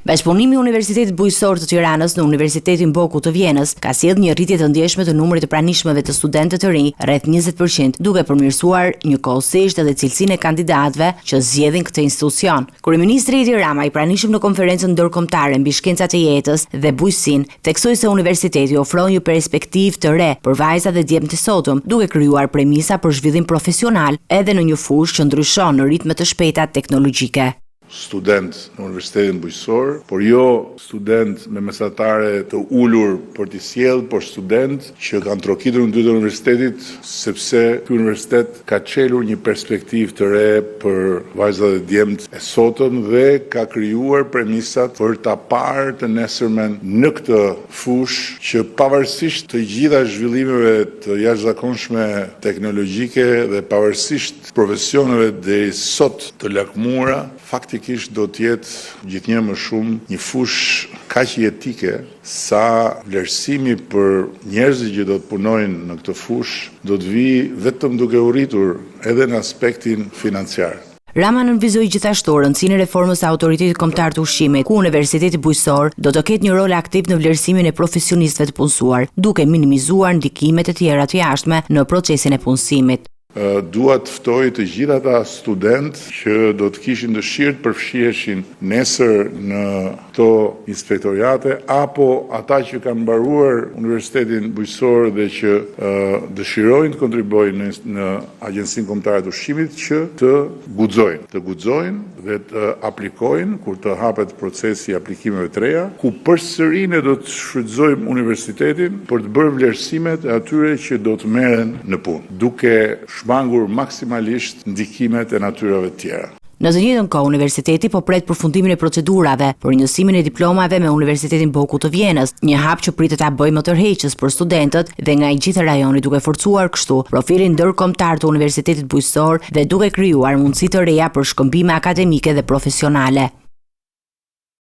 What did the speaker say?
Bashkëpunimi i Universitetit Bujqësor të Tiranës në Universitetin Boku të Vjenës ka sjellë një rritje të ndjeshme të numrit të pranishmëve të studentëve të rinj, rreth 20%, duke përmirësuar njëkohësisht edhe cilësinë e kandidatëve që zgjedhin këtë institucion. Kryeministri Edi Rama, i pranishëm në konferencën ndërkombëtare mbi shkencat e jetës dhe bujqësinë, theksoi se universiteti ofron një perspektivë të re për vajzat dhe djemtë të sotëm, duke krijuar premisa për zhvillim profesional edhe në një fushë që ndryshon në ritme të shpejta teknologjike. Student në Universitetin Bujqësor, por jo student me mesatare të ulur për t'i sjellë, por student që kanë trokitur në dy të universitetit, sepse ky universitet ka çelur një perspektivë të re për vajzat dhe djemtë e sotëm dhe ka krijuar premisat për ta parë të nesërmen në këtë fushë që pavarësisht të gjitha zhvillimeve të jashtëzakonshme teknologjike dhe pavarësisht profesioneve deri sot të lakmuara, faktikisht do t'jetë gjithnjë më shumë një fushë kaq jetike sa vlerësimi për njerëzit që do të punojnë në këtë fushë do të vijë vetëm duke u rritur edhe në aspektin financiar. Rama nënvizoi gjithashtu rëndësinë e reformës së Autoritetit Kombëtar të Ushqimit, ku Universiteti Bujqësor do të ketë një rol aktiv në vlerësimin e profesionistëve të punësuar, duke minimizuar ndikimet e tjera të jashtme në procesin e punësimit. Dua të ftoj të gjithë ata student që do të kishin dëshirë të përfshiheshin nesër në këto inspektoriate, apo ata që kanë mbaruar Universitetin Bujqësor dhe që dëshirojnë të kontribuojnë në Agjencinë Kombëtare të Ushqimit, që të guxojnë dhe të aplikojnë kur të hapet procesi i aplikimeve të reja, ku përsëri ne do të shfrytëzojmë universitetin për të bërë vlerësimet e atyre që do të merren në punë, duke shmangur maksimalisht ndikimet e natyrave të tjera. Në të njëjtën kohë, universiteti po pret përfundimin e procedurave për njësimin e diplomave me Universitetin Boku të Vjenës, një hap që pritet ta bëjë më tërheqës për studentët dhe nga i gjithë rajoni, duke forcuar kështu profilin ndërkombëtar të Universitetit Bujqësor dhe duke krijuar mundësi të reja për shkëmbime akademike dhe profesionale.